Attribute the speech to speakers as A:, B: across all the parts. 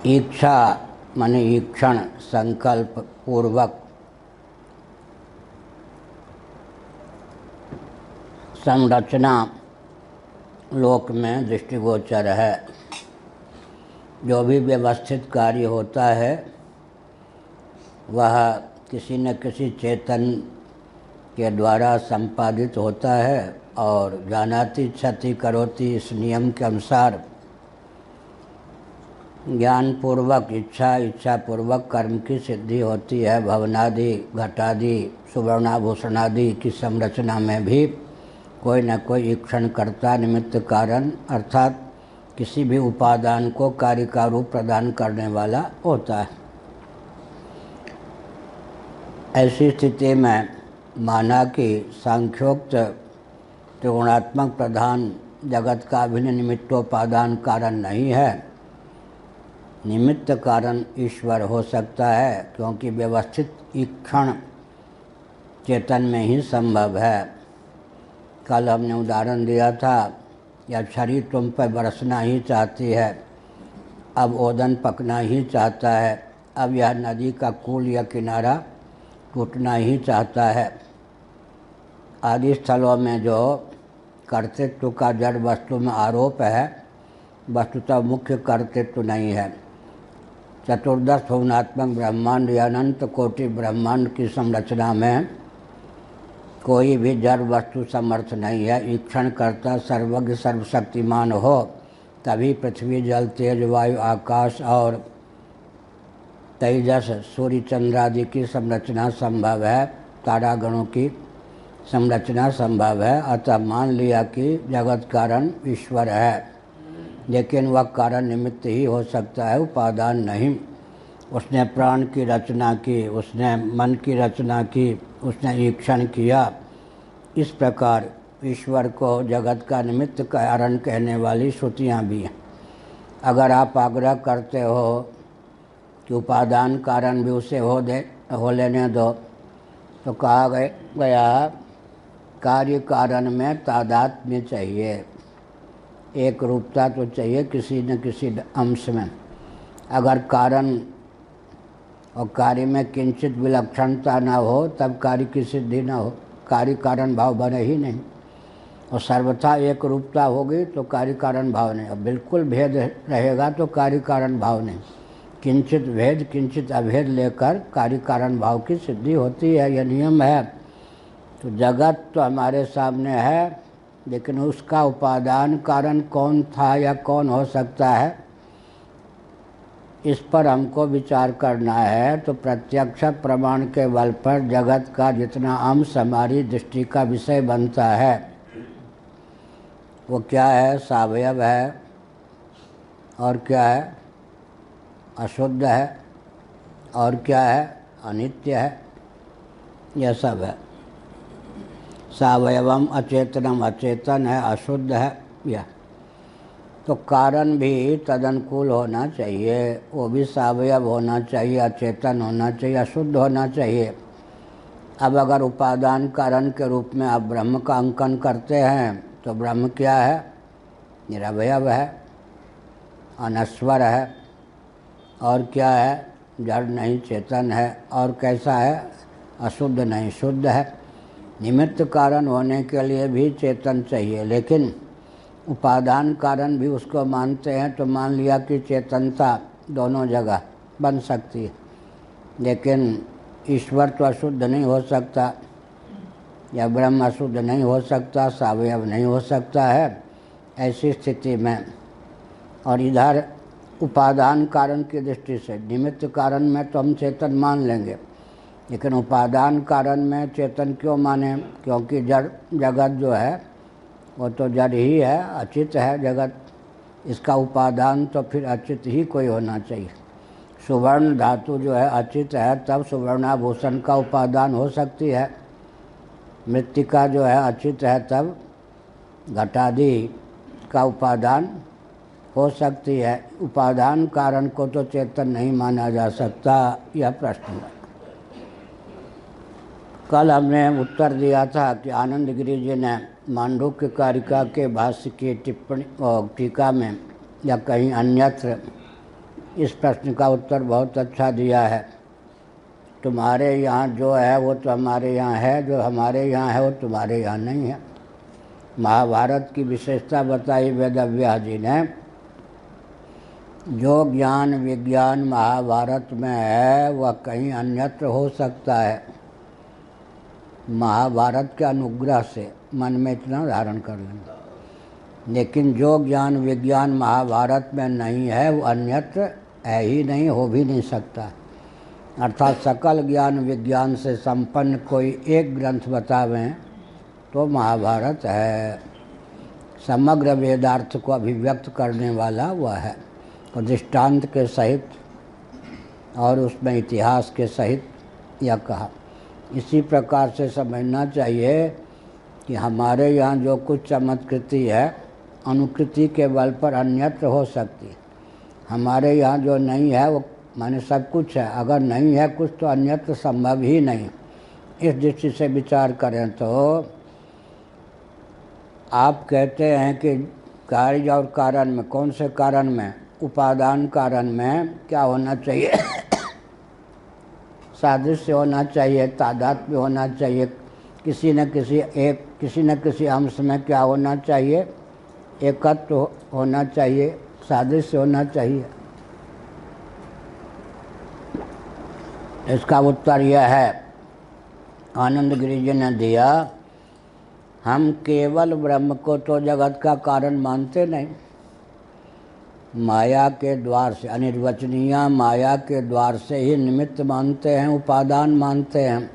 A: इच्छा माने ईक्षण संकल्प पूर्वक संरचना लोक में दृष्टिगोचर है। जो भी व्यवस्थित कार्य होता है वह किसी न किसी चेतन के द्वारा संपादित होता है और जानाति इच्छति करोति इस नियम के अनुसार ज्ञान पूर्वक इच्छा पूर्वक कर्म की सिद्धि होती है। भवनादि घटादि सुवर्णाभूषणादि की संरचना में भी कोई न कोई ईक्षण कर्ता निमित्त कारण अर्थात किसी भी उपादान को कार्य का रूप प्रदान करने वाला होता है। ऐसी स्थिति में माना कि सांख्योक्त त्रिगुणात्मक प्रधान जगत का अभिन्न निमित्तोपादान कारण नहीं है, निमित्त कारण ईश्वर हो सकता है, क्योंकि व्यवस्थित ईक्षण चेतन में ही संभव है। कल हमने उदाहरण दिया था, या छड़ी तुम पर बरसना ही चाहती है, अब ओदन पकना ही चाहता है, अब यह नदी का पुल या किनारा टूटना ही चाहता है। आदि स्थलों में जो कर्तृत्व का जड़ वस्तु में आरोप है, वस्तुतः मुख्य कर्तृत्व नहीं है। चतुर्दश भुवनात्मक ब्रह्मांड या अनंत कोटि ब्रह्मांड की संरचना में कोई भी जड़ वस्तु समर्थ नहीं है। ईक्षण करता सर्वज्ञ सर्वशक्तिमान हो तभी पृथ्वी जल तेज वायु आकाश और तेजस सूर्य चंद्रादि की संरचना संभव है, तारागणों की संरचना संभव है। अतः मान लिया कि जगत कारण ईश्वर है, लेकिन वह कारण निमित्त ही हो सकता है, उपादान नहीं। उसने प्राण की रचना की, उसने मन की रचना की, उसने ईक्षण किया। इस प्रकार ईश्वर को जगत का निमित्त कारण कहने वाली श्रुतियाँ भी हैं। अगर आप आग्रह करते हो कि उपादान कारण भी उसे हो लेने दो, तो कहा गया कार्य कारण में तादात्म्य चाहिए, एक रूपता तो चाहिए किसी न किसी अंश में। अगर कारण और कार्य में किंचित विलक्षणता न हो तब कार्य की सिद्धि न हो, कार्य कारण भाव बने ही नहीं। और सर्वथा एक रूपता होगी तो कार्य कारण भाव नहीं, और बिल्कुल भेद रहेगा तो कार्य कारण भाव नहीं। किंचित भेद किंचित अभेद लेकर कार्य कारण भाव की सिद्धि होती है, यह नियम है। तो जगत तो हमारे सामने है, लेकिन उसका उपादान कारण कौन था या कौन हो सकता है, इस पर हमको विचार करना है। तो प्रत्यक्ष प्रमाण के बल पर जगत का जितना अंश हमारी दृष्टि का विषय बनता है वो क्या है? सावयव है, और क्या है? अशुद्ध है, और क्या है? अनित्य है। यह सब है। सावयवम अचेतनम, अचेतन है, अशुद्ध है। यह तो कारण भी तदनुकूल होना चाहिए, वो भी सावयव होना चाहिए, अचेतन होना चाहिए, अशुद्ध होना चाहिए। अब अगर उपादान कारण के रूप में आप ब्रह्म का अंकन करते हैं तो ब्रह्म क्या है? निरवयव है, अनश्वर है, और क्या है? जड़ नहीं, चेतन है। और कैसा है? अशुद्ध नहीं, शुद्ध है। निमित्त कारण होने के लिए भी चेतन चाहिए, लेकिन उपादान कारण भी उसको मानते हैं तो मान लिया कि चेतनता दोनों जगह बन सकती है, लेकिन ईश्वर तो अशुद्ध नहीं हो सकता, या ब्रह्म अशुद्ध नहीं हो सकता, सावयव नहीं हो सकता है। ऐसी स्थिति में और इधर उपादान कारण की दृष्टि से निमित्त कारण में तो हम चेतन मान लेंगे, लेकिन उपादान कारण में चेतन क्यों माने? क्योंकि जड़ जगत जो है वो तो जड़ ही है, अचित है जगत। इसका उपादान तो फिर अचित ही कोई होना चाहिए। सुवर्ण धातु जो है अचित है, तब सुवर्णाभूषण का उपादान हो सकती है। मृत्तिका जो है अचित है, तब घटादि का उपादान हो सकती है। उपादान कारण को तो चेतन नहीं माना जा सकता, यह प्रश्न है। कल हमने उत्तर दिया था कि आनंद गिरि जी ने मांडूक्य कारिका के भाष्य की टिप्पणी और टीका में या कहीं अन्यत्र इस प्रश्न का उत्तर बहुत अच्छा दिया है। तुम्हारे यहाँ जो है वो तो हमारे यहाँ है, जो हमारे यहाँ है वो तुम्हारे यहाँ नहीं है। महाभारत की विशेषता बताई वेदव्यास जी ने। जो ज्ञान विज्ञान महाभारत में है वह कहीं अन्यत्र हो सकता है। महाभारत के अनुग्रह से मन में इतना धारण कर लेंगे। लेकिन जो ज्ञान विज्ञान महाभारत में नहीं है वो अन्यत्र है ही नहीं, हो भी नहीं सकता। अर्थात सकल ज्ञान विज्ञान से संपन्न कोई एक ग्रंथ बतावें तो महाभारत है। समग्र वेदार्थ को अभिव्यक्त करने वाला वह है, और दृष्टांत के सहित और उसमें इतिहास के सहित यह कहा। इसी प्रकार से समझना चाहिए कि हमारे यहाँ जो कुछ चमत्कृति है अनुकृति के बल पर अन्यत्र हो सकती है। हमारे यहाँ जो नहीं है वो माने सब कुछ है, अगर नहीं है कुछ तो अन्यत्र संभव ही नहीं। इस दृष्टि से विचार करें तो आप कहते हैं कि कार्य और कारण में, कौन से कारण में? उपादान कारण में क्या होना चाहिए? सादृश्य होना चाहिए, तादात्म्य होना चाहिए, किसी न किसी अंश में क्या होना चाहिए? एकत्व होना चाहिए, सादृश्य होना चाहिए। इसका उत्तर यह है, आनंद गिरि जी ने दिया, हम केवल ब्रह्म को तो जगत का कारण मानते नहीं। माया के द्वार से, अनिर्वचनीय माया के द्वार से ही निमित्त मानते हैं, उपादान मानते हैं।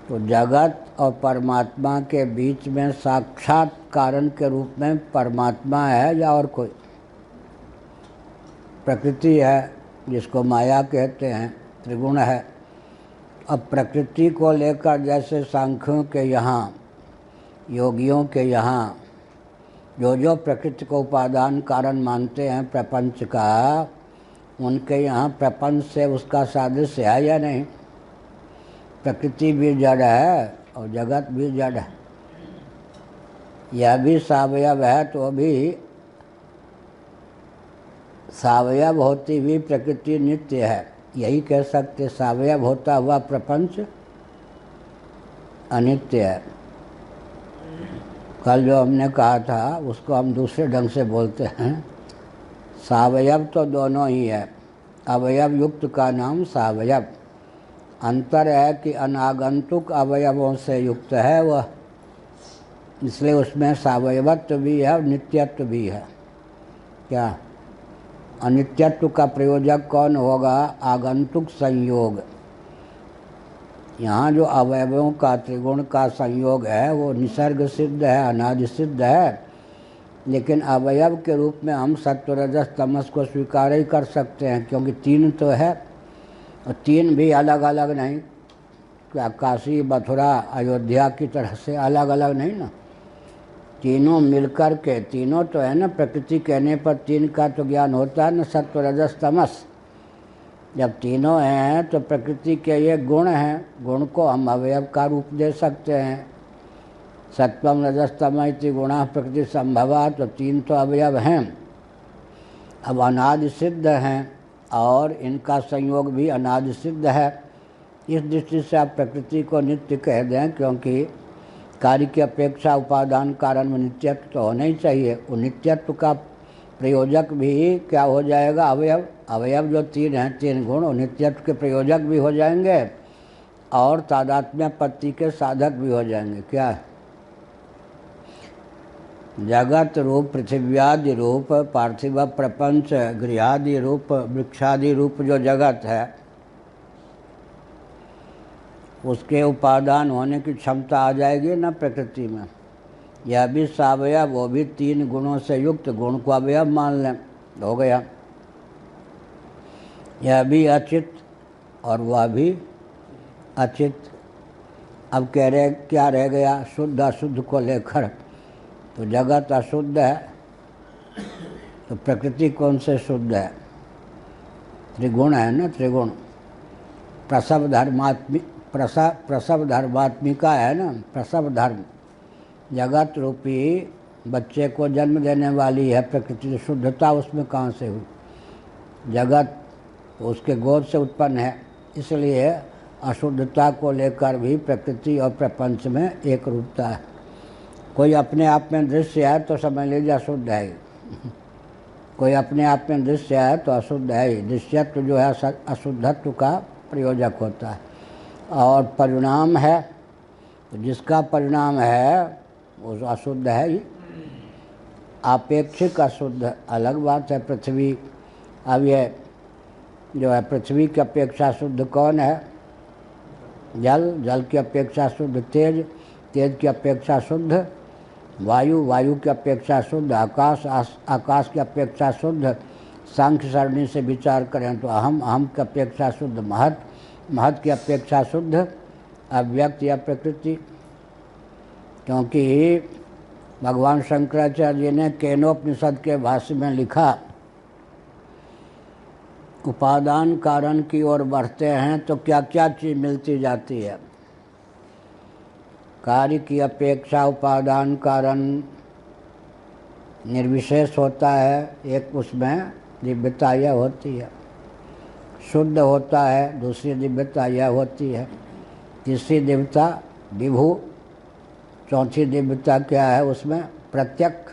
A: तो जगत और परमात्मा के बीच में साक्षात कारण के रूप में परमात्मा है या और कोई? प्रकृति है जिसको माया कहते हैं, त्रिगुण है। अब प्रकृति को लेकर जैसे सांख्यों के यहाँ, योगियों के यहाँ जो प्रकृति को उपादान कारण मानते हैं प्रपंच का, उनके यहाँ प्रपंच से उसका सादृश्य है या नहीं? प्रकृति भी जड़ है और जगत भी जड़ है। यह भी सावयव है तो भी सावयव होती हुई प्रकृति नित्य है। यही कह सकते, सावयव होता हुआ प्रपंच अनित्य है। कल जो हमने कहा था उसको हम दूसरे ढंग से बोलते हैं, सावयव तो दोनों ही है, अवयव युक्त का नाम सावयव। अंतर है कि अनागंतुक अवयवों से युक्त है वह, इसलिए उसमें सावयवत्व भी है और नित्यत्व भी है। क्या अनित्यत्व का प्रयोजक कौन होगा? आगंतुक संयोग। यहाँ जो अवयवों का त्रिगुण का संयोग है वो निसर्ग सिद्ध है, अनादि सिद्ध है। लेकिन अवयव के रूप में हम सत्व रजस तमस को स्वीकार ही कर सकते हैं, क्योंकि तीन तो है, और तीन भी अलग अलग नहीं। क्या काशी मथुरा अयोध्या की तरह से अलग अलग नहीं ना, तीनों मिलकर के, तीनों तो है ना। प्रकृति कहने पर तीन का तो ज्ञान होता है ना, सत्व रजस तमस। जब तीनों हैं तो प्रकृति के ये गुण हैं, गुण को हम अवयव का रूप दे सकते हैं। सत्वम रजस्तम इति गुणा प्रकृति संभवा, तो तीन तो अवयव हैं, अब अनादि सिद्ध हैं और इनका संयोग भी अनादि सिद्ध है। इस दृष्टि से आप प्रकृति को नित्य कह दें, क्योंकि कार्य की अपेक्षा उपादान कारण में नित्यत्व तो होना ही चाहिए। वो नित्यत्व का प्रयोजक भी क्या हो जाएगा? अवयव। अवयव जो तीन हैं, तीन गुण, और नित्यत्व के प्रयोजक भी हो जाएंगे और तादात्म्यपत्ति के साधक भी हो जाएंगे। क्या जगत रूप, पृथिव्यादि रूप, पार्थिव प्रपंच, गृहादि रूप, वृक्षादि रूप जो जगत है उसके उपादान होने की क्षमता आ जाएगी ना प्रकृति में। यह भी सावयव, वो भी तीन गुणों से युक्त, गुण को अवयव मान लें, हो गया। यह भी अचित और वह भी अचित। अब कह रहे क्या रह गया? शुद्ध अशुद्ध को लेकर। तो जगत अशुद्ध है तो प्रकृति कौन से शुद्ध है? त्रिगुण है ना, त्रिगुण। प्रसव धर्मात्मिका है ना, प्रसव धर्म। जगत रूपी बच्चे को जन्म देने वाली है प्रकृति, शुद्धता उसमें कहाँ से हुई? जगत उसके गोद से उत्पन्न है, इसलिए अशुद्धता को लेकर भी प्रकृति और प्रपंच में एक रूपता है। कोई अपने आप में दृश्य है तो समझ लीजिए अशुद्ध है ही। कोई अपने आप में दृश्य है तो अशुद्ध है ही। दृश्यत्व जो है अशुद्धत्व का प्रयोजक होता है। और परिणाम है तो जिसका परिणाम है वो अशुद्ध है ही। आपेक्षिक अशुद्ध अलग बात है। पृथ्वी, अब ये जो है पृथ्वी की अपेक्षा शुद्ध कौन है? जल, जल की अपेक्षा शुद्ध तेज, तेज की अपेक्षा शुद्ध वायु, वायु की अपेक्षा शुद्ध आकाश, आकाश की अपेक्षा शुद्ध सांख्य सरणी से विचार करें तो अहम, अहम की अपेक्षा शुद्ध महत, महत की अपेक्षा शुद्ध अव्यक्त या प्रकृति। क्योंकि भगवान शंकराचार्य जी ने केनोपनिषद के भाष्य में लिखा, उपादान कारण की ओर बढ़ते हैं तो क्या क्या चीज़ मिलती जाती है। कार्य की अपेक्षा उपादान कारण निर्विशेष होता है, एक उसमें दिव्यता यह होती है। शुद्ध होता है, दूसरी दिव्यता यह होती है। तीसरी दिव्यता विभु, चौथी दिव्यता क्या है उसमें? प्रत्यक्ष।